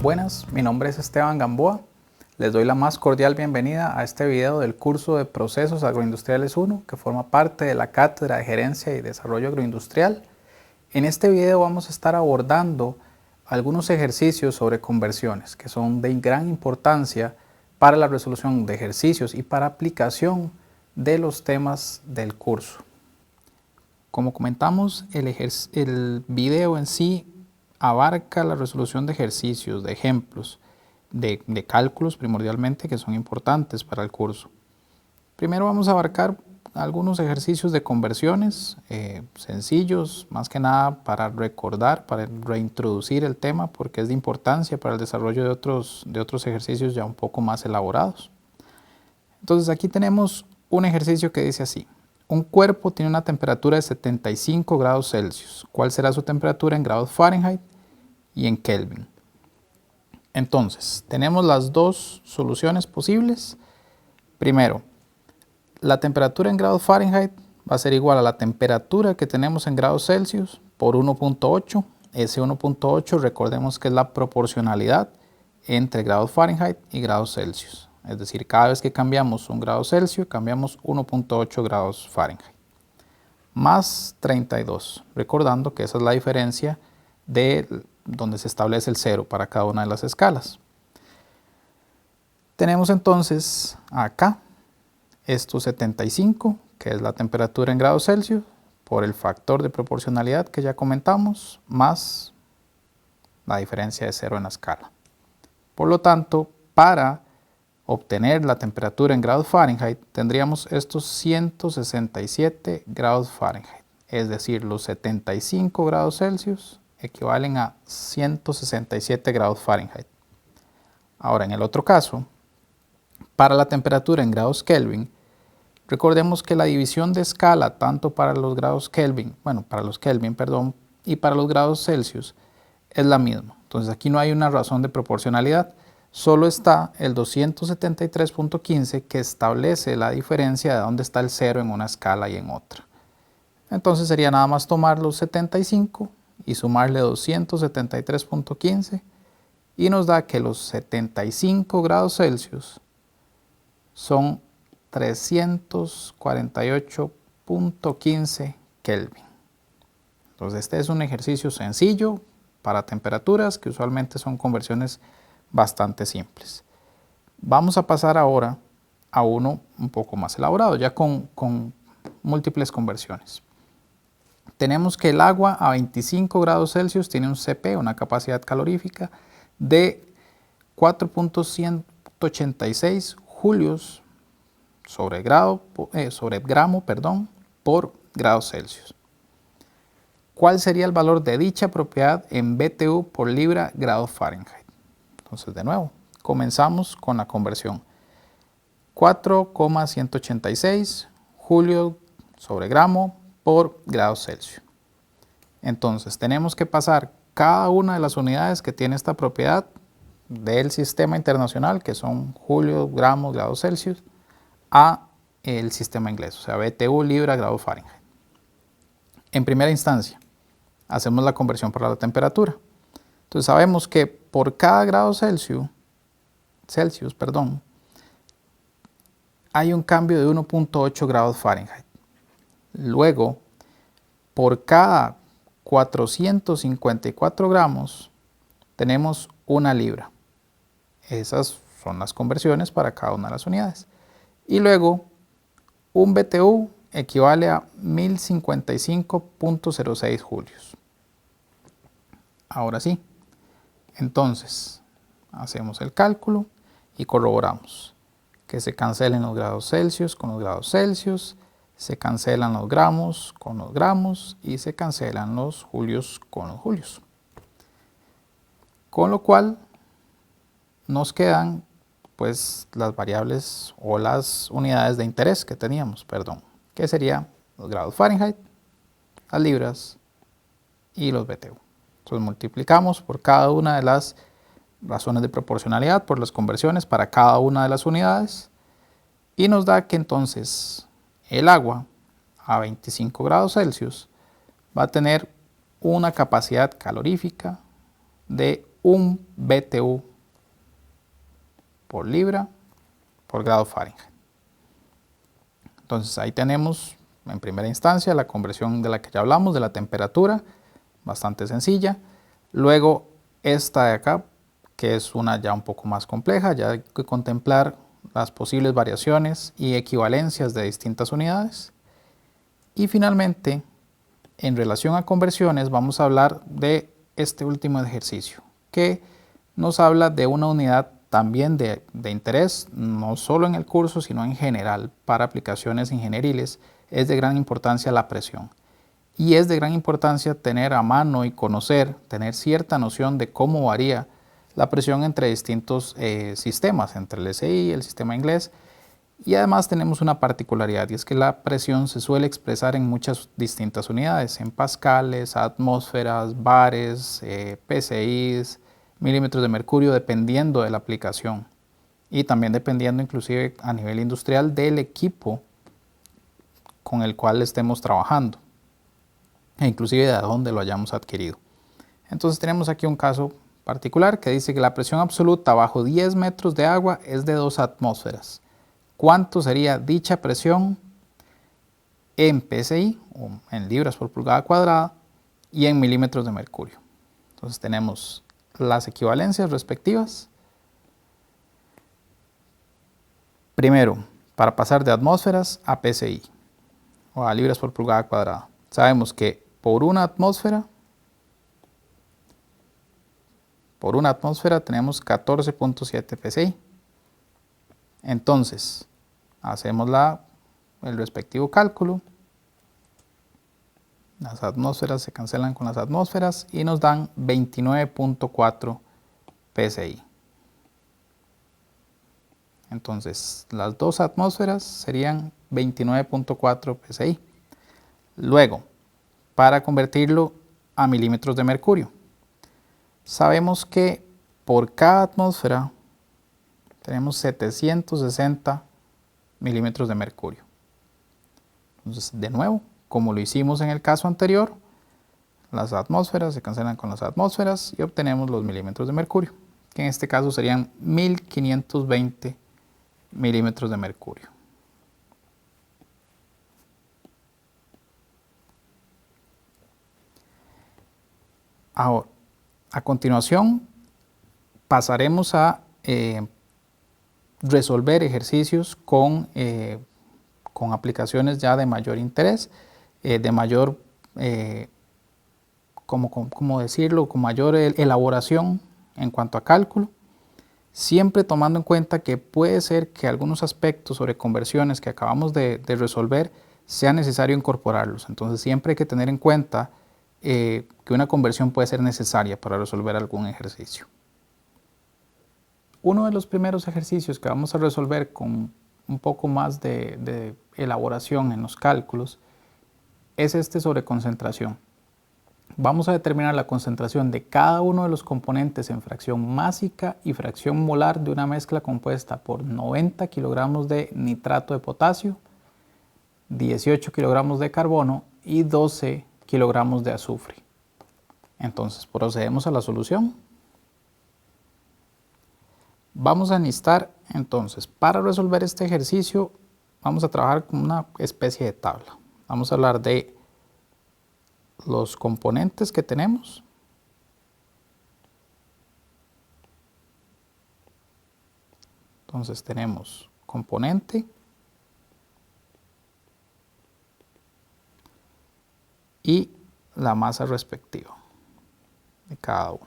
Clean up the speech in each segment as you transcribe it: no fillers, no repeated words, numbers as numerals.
Buenas, mi nombre es Esteban Gamboa. Les doy la más cordial bienvenida a este video del curso de Procesos Agroindustriales 1, que forma parte de la Cátedra de Gerencia y Desarrollo Agroindustrial. En este video vamos a estar abordando algunos ejercicios sobre conversiones, que son de gran importancia para la resolución de ejercicios y para aplicación de los temas del curso. Como comentamos, el video en sí abarca la resolución de ejercicios, de ejemplos, de cálculos primordialmente que son importantes para el curso. Primero vamos a abarcar algunos ejercicios de conversiones sencillos, más que nada para recordar, para reintroducir el tema, porque es de importancia para el desarrollo de otros ejercicios ya un poco más elaborados. Entonces aquí tenemos un ejercicio que dice así: un cuerpo tiene una temperatura de 75 grados Celsius. ¿Cuál será su temperatura en grados Fahrenheit y en Kelvin? Entonces, tenemos las dos soluciones posibles. Primero, la temperatura en grados Fahrenheit va a ser igual a la temperatura que tenemos en grados Celsius por 1.8. Ese 1.8 recordemos que es la proporcionalidad entre grados Fahrenheit y grados Celsius. Es decir, cada vez que cambiamos un grado Celsius, cambiamos 1.8 grados Fahrenheit. Más 32, recordando que esa es la diferencia de donde se establece el cero para cada una de las escalas. Tenemos entonces acá estos 75, que es la temperatura en grados Celsius, por el factor de proporcionalidad que ya comentamos, más la diferencia de cero en la escala. Por lo tanto, para obtener la temperatura en grados Fahrenheit, tendríamos estos 167 grados Fahrenheit. Es decir, los 75 grados Celsius equivalen a 167 grados Fahrenheit. Ahora, en el otro caso, para la temperatura en grados Kelvin, recordemos que la división de escala, tanto para los grados Kelvin, y para los grados Celsius, es la misma. Entonces aquí no hay una razón de proporcionalidad. Solo está el 273.15 que establece la diferencia de dónde está el cero en una escala y en otra. Entonces sería nada más tomar los 75 y sumarle 273.15 y nos da que los 75 grados Celsius son 348.15 Kelvin. Entonces este es un ejercicio sencillo para temperaturas que usualmente son conversiones bastante simples. Vamos a pasar ahora a uno un poco más elaborado, ya con múltiples conversiones. Tenemos que el agua a 25 grados Celsius tiene un CP, una capacidad calorífica, de 4.186 julios sobre gramo por grado Celsius. ¿Cuál sería el valor de dicha propiedad en BTU por libra grado Fahrenheit? Entonces, de nuevo, comenzamos con la conversión. 4,186 julio sobre gramo por grado Celsius. Entonces, tenemos que pasar cada una de las unidades que tiene esta propiedad del sistema internacional, que son julio, gramos, grados Celsius, a el sistema inglés, o sea, BTU, libra, grado Fahrenheit. En primera instancia, hacemos la conversión para la temperatura. Entonces sabemos que por cada grado Celsius, hay un cambio de 1.8 grados Fahrenheit. Luego, por cada 454 gramos, tenemos una libra. Esas son las conversiones para cada una de las unidades. Y luego, un BTU equivale a 1055.06 julios. Ahora sí. Entonces, hacemos el cálculo y corroboramos que se cancelen los grados Celsius con los grados Celsius, se cancelan los gramos con los gramos y se cancelan los julios con los julios. Con lo cual nos quedan pues las variables o las unidades de interés que teníamos, que serían los grados Fahrenheit, las libras y los BTU. Entonces multiplicamos por cada una de las razones de proporcionalidad, por las conversiones para cada una de las unidades, y nos da que entonces el agua a 25 grados Celsius va a tener una capacidad calorífica de 1 BTU por libra por grado Fahrenheit. Entonces ahí tenemos en primera instancia la conversión de la que ya hablamos, de la temperatura, bastante sencilla. Luego esta de acá, que es una ya un poco más compleja, ya hay que contemplar las posibles variaciones y equivalencias de distintas unidades. Y finalmente, en relación a conversiones, vamos a hablar de este último ejercicio, que nos habla de una unidad también de interés, no solo en el curso, sino en general, para aplicaciones ingenieriles. Es de gran importancia la presión. Y es de gran importancia tener a mano y conocer, tener cierta noción de cómo varía la presión entre distintos sistemas, entre el SI y el sistema inglés. Y además tenemos una particularidad, y es que la presión se suele expresar en muchas distintas unidades, en pascales, atmósferas, bares, PSIs, milímetros de mercurio, dependiendo de la aplicación. Y también dependiendo inclusive a nivel industrial del equipo con el cual estemos trabajando, e inclusive de dónde lo hayamos adquirido. Entonces tenemos aquí un caso particular que dice que la presión absoluta bajo 10 metros de agua es de 2 atmósferas. ¿Cuánto sería dicha presión en PSI, o en libras por pulgada cuadrada, y en milímetros de mercurio? Entonces tenemos las equivalencias respectivas. Primero, para pasar de atmósferas a PSI, o a libras por pulgada cuadrada. Sabemos que por una atmósfera tenemos 14.7 PSI. Entonces, hacemos el respectivo cálculo. Las atmósferas se cancelan con las atmósferas y nos dan 29.4 PSI. Entonces, las dos atmósferas serían 29.4 PSI. Luego, para convertirlo a milímetros de mercurio, sabemos que por cada atmósfera tenemos 760 milímetros de mercurio. Entonces, de nuevo, como lo hicimos en el caso anterior, las atmósferas se cancelan con las atmósferas y obtenemos los milímetros de mercurio, que en este caso serían 1520 milímetros de mercurio. Ahora, a continuación, pasaremos a resolver ejercicios con aplicaciones ya de mayor interés, de mayor, ¿cómo decirlo?, con mayor elaboración en cuanto a cálculo, siempre tomando en cuenta que puede ser que algunos aspectos sobre conversiones que acabamos de resolver sea necesario incorporarlos. Entonces siempre hay que tener en cuenta que una conversión puede ser necesaria para resolver algún ejercicio. Uno de los primeros ejercicios que vamos a resolver con un poco más de elaboración en los cálculos es este sobre concentración. Vamos a determinar la concentración de cada uno de los componentes en fracción másica y fracción molar de una mezcla compuesta por 90 kilogramos de nitrato de potasio, 18 kilogramos de carbono y 12 kilogramos de azufre. Entonces procedemos a la solución. Vamos a necesitar entonces, para resolver este ejercicio, vamos a trabajar con una especie de tabla. Vamos a hablar de los componentes que tenemos. Entonces tenemos componente y la masa respectiva de cada uno.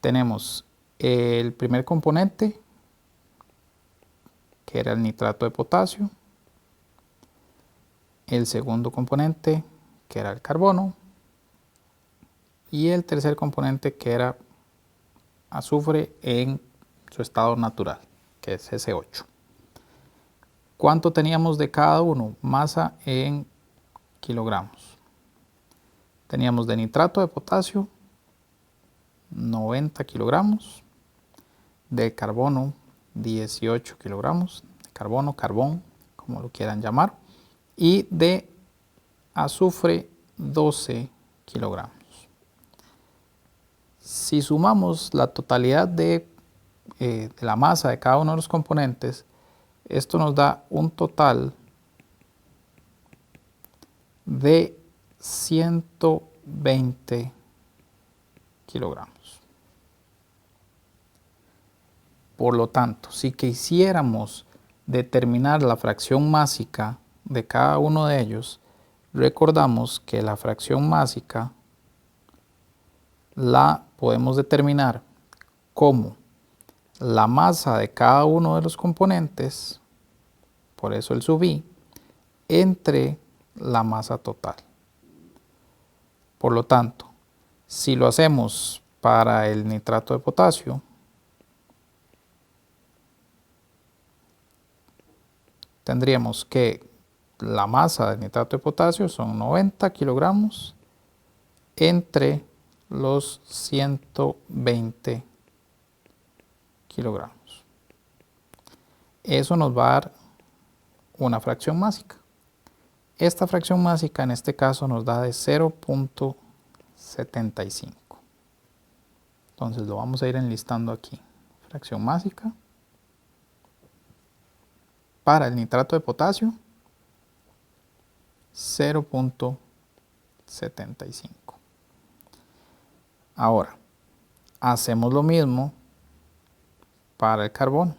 Tenemos el primer componente, que era el nitrato de potasio, el segundo componente, que era el carbono, y el tercer componente, que era azufre en su estado natural, que es SO8. ¿Cuánto teníamos de cada uno? Masa en kilogramos. Teníamos de nitrato de potasio 90 kilogramos, de carbono 18 kilogramos, de carbono, carbón, como lo quieran llamar, y de azufre 12 kilogramos. Si sumamos la totalidad de la masa de cada uno de los componentes, esto nos da un total de 120 kilogramos. Por lo tanto, si quisiéramos determinar la fracción másica de cada uno de ellos, recordamos que la fracción másica la podemos determinar como la masa de cada uno de los componentes, por eso el sub i, entre la masa total. Por lo tanto, si lo hacemos para el nitrato de potasio, tendríamos que la masa del nitrato de potasio son 90 kilogramos entre los 120 kilogramos. Eso nos va a dar una fracción másica. Esta fracción másica en este caso nos da de 0.75. Entonces lo vamos a ir enlistando aquí. Fracción másica para el nitrato de potasio, 0.75. Ahora, hacemos lo mismo para el carbono.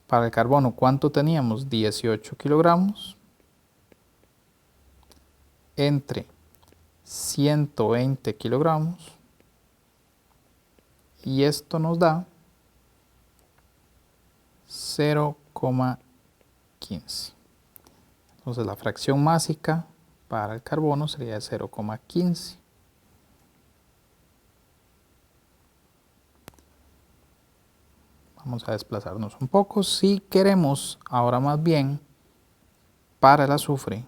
Para el carbono, ¿cuánto teníamos? 18 kilogramos entre 120 kilogramos. Y esto nos da 0,15. Entonces la fracción másica para el carbono sería 0,15. Vamos a desplazarnos un poco. Si queremos ahora más bien para el azufre,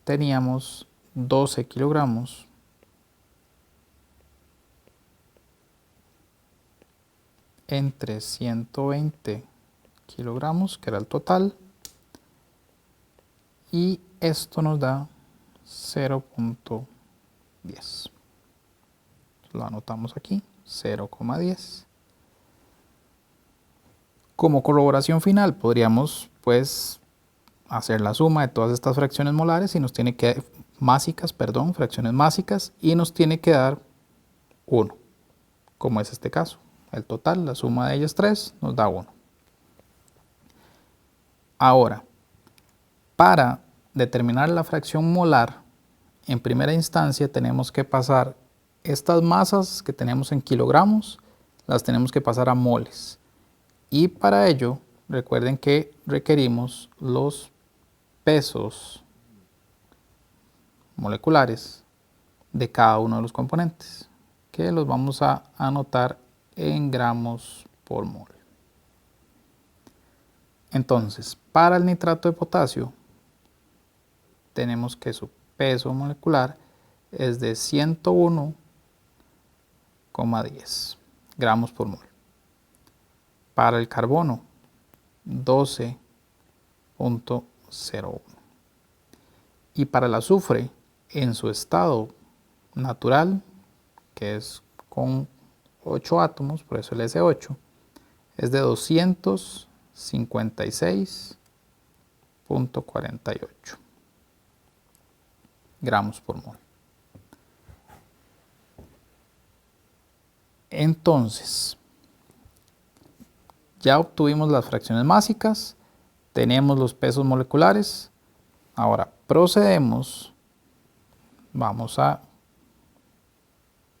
teníamos 12 kilogramos entre 120 kilogramos, que era el total, y esto nos da 0.10. Lo anotamos aquí, 0,10. Como corroboración final podríamos pues hacer la suma de todas estas fracciones molares y nos tiene que fracciones másicas, y nos tiene que dar 1, como es este caso. El total, la suma de ellas 3, nos da 1. Ahora, para determinar la fracción molar, en primera instancia tenemos que pasar estas masas que tenemos en kilogramos, las tenemos que pasar a moles. Y para ello, recuerden que requerimos los pesos moleculares de cada uno de los componentes, que los vamos a anotar en gramos por mol. Entonces, para el nitrato de potasio, tenemos que su peso molecular es de 101,10 gramos por mol. Para el carbono, 12,01. Y para el azufre, en su estado natural, que es con 8 átomos, por eso el S8, es de 256,48 gramos por mol. Entonces, ya obtuvimos las fracciones másicas, tenemos los pesos moleculares. Ahora procedemos, vamos a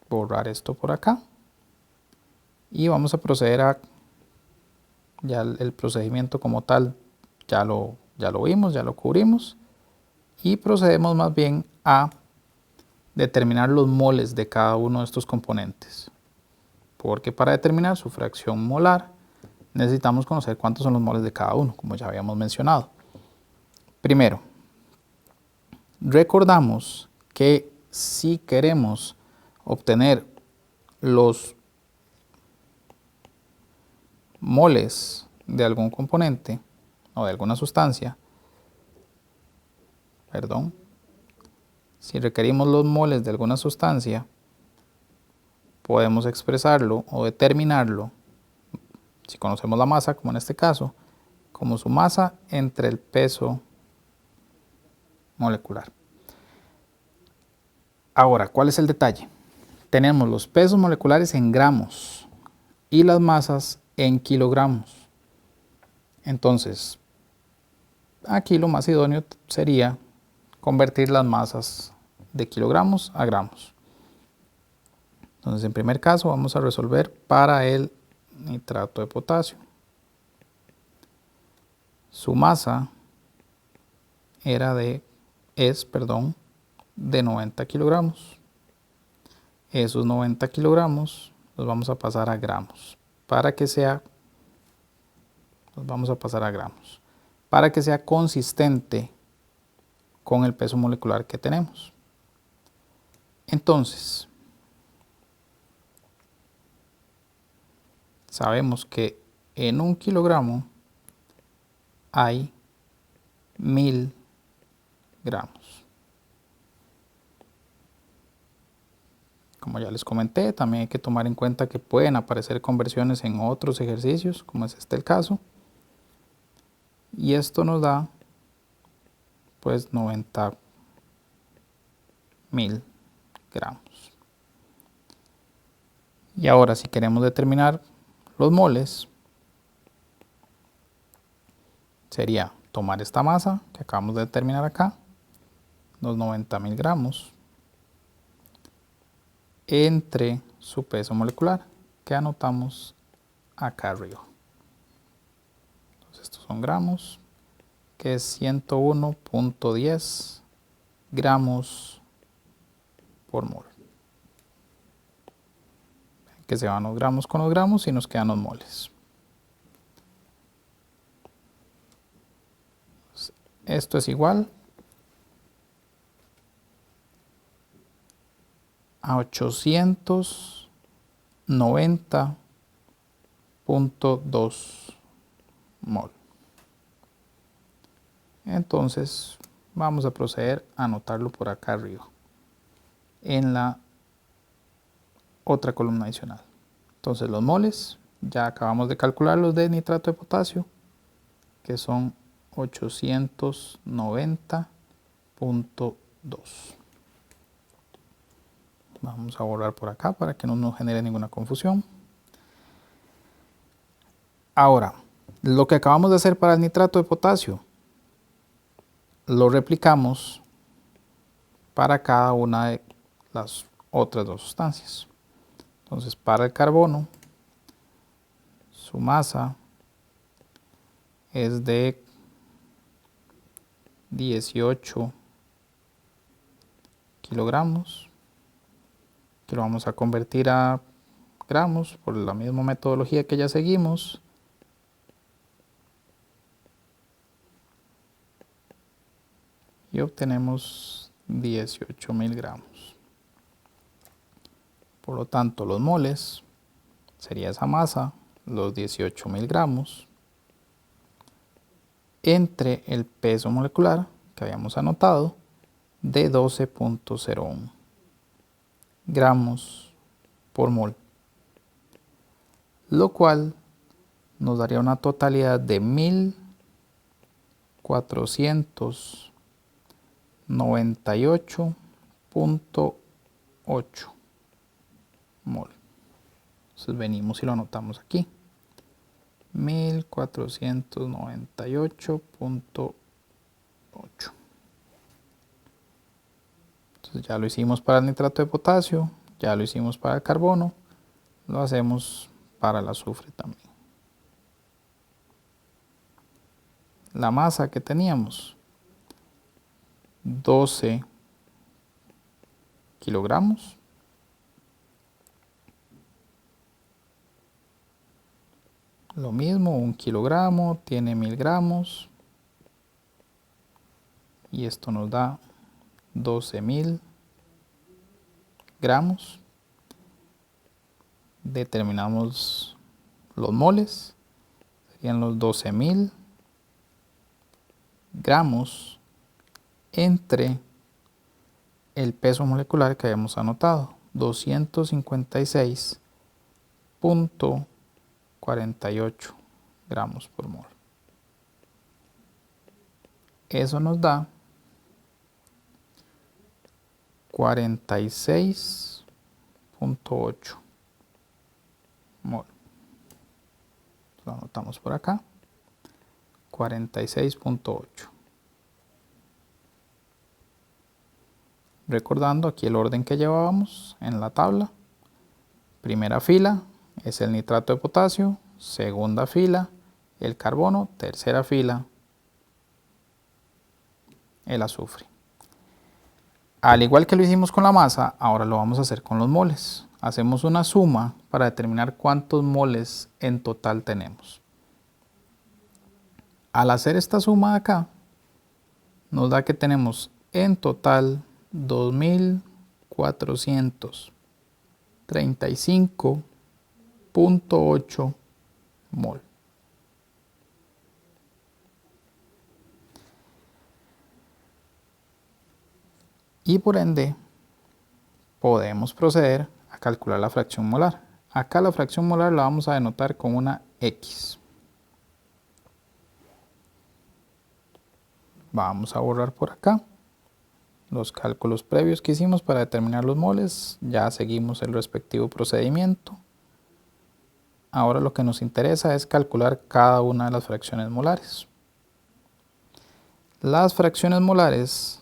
borrar esto por acá y vamos a proceder a, ya el procedimiento como tal ya lo vimos, ya lo cubrimos, y procedemos más bien a determinar los moles de cada uno de estos componentes, porque para determinar su fracción molar necesitamos conocer cuántos son los moles de cada uno, como ya habíamos mencionado. Primero, recordamos que si queremos obtener los moles de algún componente o de alguna sustancia, Si requerimos los moles de alguna sustancia, podemos expresarlo o determinarlo, si conocemos la masa, como en este caso, como su masa entre el peso molecular. Ahora, ¿cuál es el detalle? Tenemos los pesos moleculares en gramos y las masas en kilogramos. Entonces, aquí lo más idóneo sería convertir las masas de kilogramos a gramos. Entonces, en primer caso, vamos a resolver para el nitrato de potasio. Su masa es de 90 kilogramos. Esos 90 kilogramos los vamos a pasar a gramos para que sea consistente con el peso molecular que tenemos. Entonces, sabemos que en 1 kilogramo hay 1000 gramos. Como ya les comenté, también hay que tomar en cuenta que pueden aparecer conversiones en otros ejercicios, como es el caso. Y esto nos da pues 90.000 gramos. Y ahora, si queremos determinar los moles, sería tomar esta masa que acabamos de determinar acá, los 90.000 gramos, entre su peso molecular, que anotamos acá arriba. Entonces, estos son gramos, que es 101.10 gramos por mol. Que se van los gramos con los gramos y nos quedan los moles. Esto es igual a 890.2 mol. Entonces vamos a proceder a anotarlo por acá arriba, en la otra columna adicional. Entonces los moles, ya acabamos de calcular los de nitrato de potasio, que son 890.2. Vamos a borrar por acá para que no nos genere ninguna confusión. Ahora, lo que acabamos de hacer para el nitrato de potasio, lo replicamos para cada una de las otras dos sustancias. Entonces, para el carbono, su masa es de 18 kilogramos, que lo vamos a convertir a gramos por la misma metodología que ya seguimos. Y obtenemos 18.000 gramos. Por lo tanto, los moles sería esa masa, los 18.000 gramos, entre el peso molecular que habíamos anotado de 12.01 gramos por mol, lo cual nos daría una totalidad de 1498.8 mol. Entonces venimos y lo anotamos aquí. 1498.8. Entonces ya lo hicimos para el nitrato de potasio, ya lo hicimos para el carbono, lo hacemos para el azufre también. La masa que teníamos, 12 kilogramos. Lo mismo, 1 kilogramo tiene 1000 gramos. Y esto nos da 12.000 gramos. Determinamos los moles. Serían los 12.000 gramos entre el peso molecular que habíamos anotado, 256.48 gramos por mol. Eso nos da 46.8 mol. Lo anotamos por acá, 46.8. Recordando aquí el orden que llevábamos en la tabla. Primera fila es el nitrato de potasio, segunda fila el carbono, tercera fila el azufre. Al igual que lo hicimos con la masa, ahora lo vamos a hacer con los moles. Hacemos una suma para determinar cuántos moles en total tenemos. Al hacer esta suma de acá, nos da que tenemos en total 2435.8 mol. Y por ende, podemos proceder a calcular la fracción molar. Acá la fracción molar la vamos a denotar con una X. Vamos a borrar por acá los cálculos previos que hicimos para determinar los moles. Ya seguimos el respectivo procedimiento. Ahora lo que nos interesa es calcular cada una de las fracciones molares. Las fracciones molares,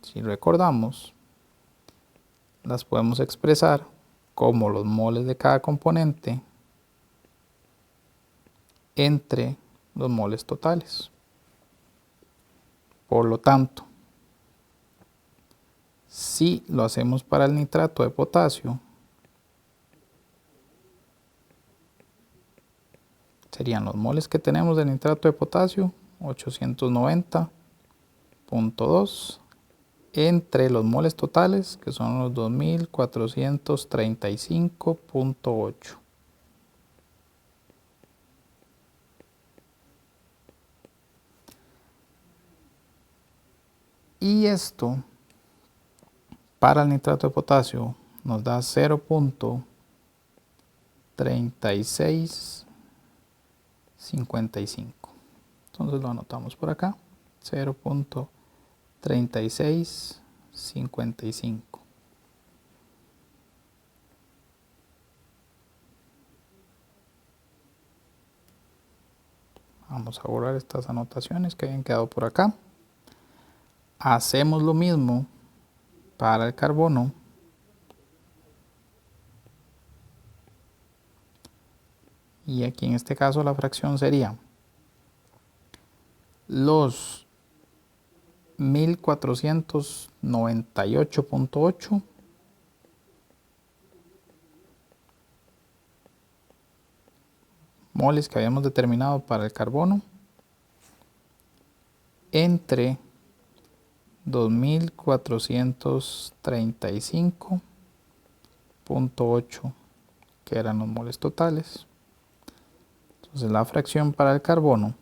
si recordamos, las podemos expresar como los moles de cada componente entre los moles totales. Por lo tanto, si lo hacemos para el nitrato de potasio, serían los moles que tenemos de nitrato de potasio, 890.2, entre los moles totales, que son los 2435.8. Y esto, para el nitrato de potasio, nos da 0.3655. Entonces lo anotamos por acá, 0.3655. Vamos a borrar estas anotaciones que habían quedado por acá. Hacemos lo mismo para el carbono. Y aquí en este caso la fracción sería los 1498.8 moles que habíamos determinado para el carbono entre 2435.8 que eran los moles totales. Entonces la fracción para el carbono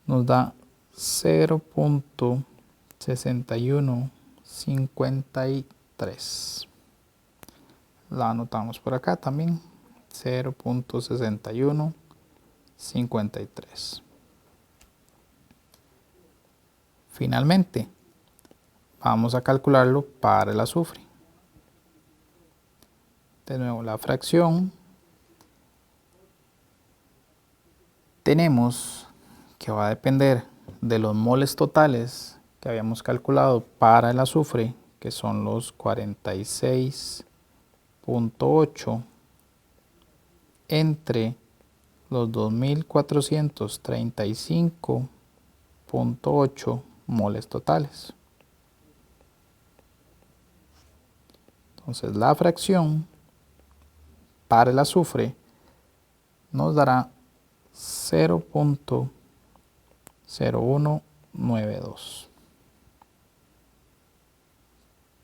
nos da 0.6153. La anotamos por acá también, 0.6153. Finalmente, vamos a calcularlo para el azufre. De nuevo, la fracción tenemos que va a depender de los moles totales que habíamos calculado para el azufre, que son los 46.8 entre los 2435.8 moles totales. Entonces la fracción para el azufre nos dará 0.0192.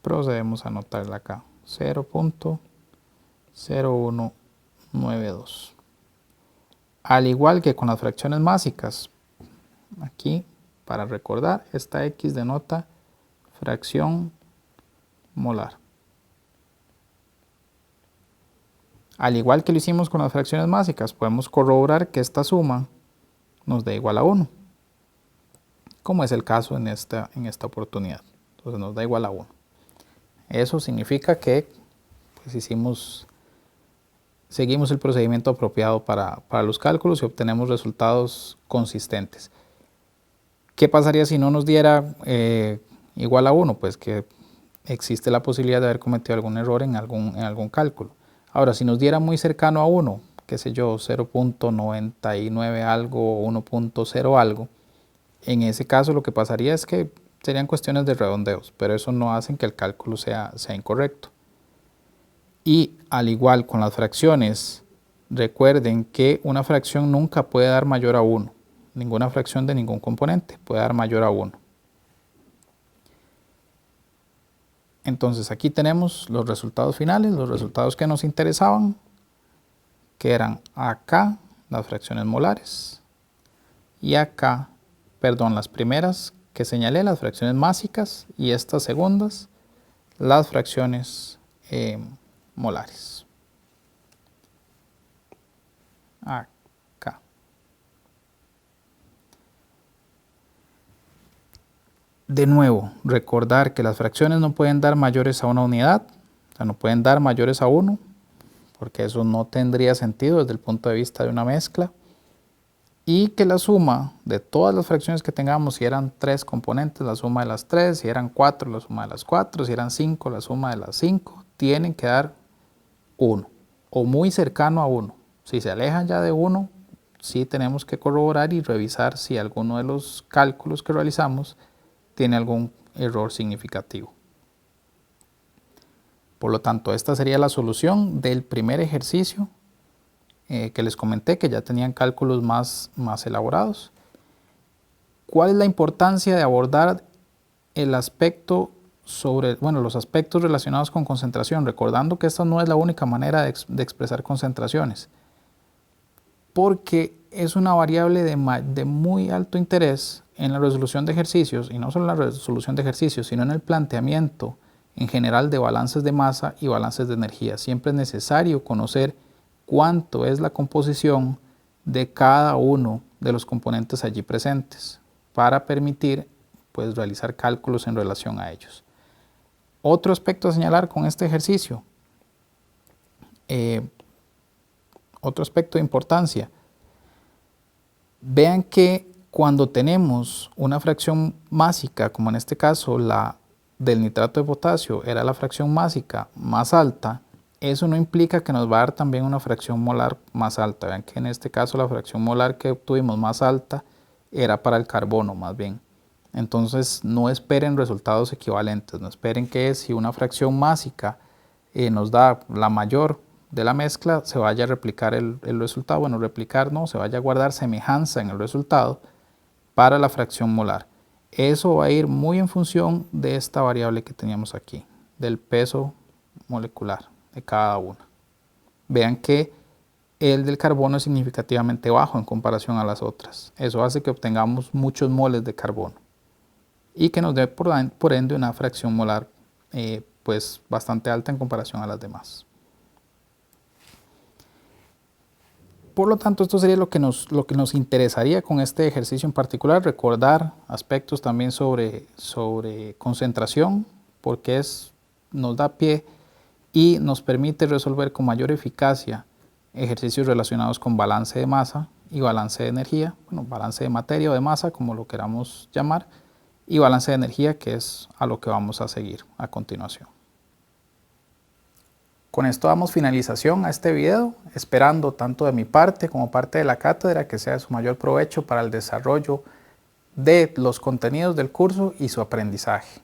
Procedemos a anotarla acá, 0.0192. Al igual que con las fracciones másicas, aquí para recordar, esta X denota fracción molar. Al igual que lo hicimos con las fracciones másicas, podemos corroborar que esta suma nos da igual a 1, como es el caso en esta oportunidad. Entonces nos da igual a 1. Eso significa que pues, seguimos el procedimiento apropiado para los cálculos y obtenemos resultados consistentes. ¿Qué pasaría si no nos diera igual a 1? Pues que existe la posibilidad de haber cometido algún error en algún cálculo. Ahora, si nos diera muy cercano a 1, qué sé yo, 0.99 algo o 1.0 algo, en ese caso lo que pasaría es que serían cuestiones de redondeos, pero eso no hace que el cálculo sea incorrecto. Y al igual con las fracciones, recuerden que una fracción nunca puede dar mayor a 1. Ninguna fracción de ningún componente puede dar mayor a 1. Entonces aquí tenemos los resultados finales, los resultados que nos interesaban, que eran acá las fracciones molares y acá, perdón, las primeras que señalé, las fracciones másicas, y estas segundas, las fracciones molares. Acá. De nuevo, recordar que las fracciones no pueden dar mayores a una unidad, o sea, no pueden dar mayores a 1, porque eso no tendría sentido desde el punto de vista de una mezcla. Y que la suma de todas las fracciones que tengamos, si eran 3 componentes, la suma de las 3, si eran 4, la suma de las 4, si eran 5, la suma de las 5, tienen que dar 1 o muy cercano a 1. Si se alejan ya de 1, sí tenemos que corroborar y revisar si alguno de los cálculos que realizamos tiene algún error significativo. Por lo tanto, esta sería la solución del primer ejercicio que les comenté, que ya tenían cálculos más elaborados. ¿Cuál es la importancia de abordar el aspecto los aspectos relacionados con concentración? Recordando que esta no es la única manera de expresar concentraciones, porque es una variable de muy alto interés en la resolución de ejercicios, y no solo en la resolución de ejercicios, sino en el planteamiento en general de balances de masa y balances de energía. Siempre es necesario conocer cuánto es la composición de cada uno de los componentes allí presentes para permitir pues, realizar cálculos en relación a ellos. Otro aspecto a señalar con este ejercicio, otro aspecto de importancia, vean que cuando tenemos una fracción másica, como en este caso la del nitrato de potasio era la fracción másica más alta, eso no implica que nos va a dar también una fracción molar más alta. Vean que en este caso la fracción molar que obtuvimos más alta era para el carbono más bien. Entonces no esperen resultados equivalentes, no esperen que si una fracción másica nos da la mayor de la mezcla, se vaya a replicar el resultado. Bueno, replicar no, se vaya a guardar semejanza en el resultado para la fracción molar. Eso va a ir muy en función de esta variable que teníamos aquí, del peso molecular de cada una. Vean que el del carbono es significativamente bajo en comparación a las otras. Eso hace que obtengamos muchos moles de carbono y que nos dé por ende una fracción molar pues bastante alta en comparación a las demás. Por lo tanto, esto sería lo que nos interesaría con este ejercicio en particular, recordar aspectos también sobre concentración, porque nos da pie y nos permite resolver con mayor eficacia ejercicios relacionados con balance de masa y balance de energía, bueno, balance de materia o de masa, como lo queramos llamar, y balance de energía, que es a lo que vamos a seguir a continuación. Con esto damos finalización a este video, esperando tanto de mi parte como parte de la cátedra que sea de su mayor provecho para el desarrollo de los contenidos del curso y su aprendizaje.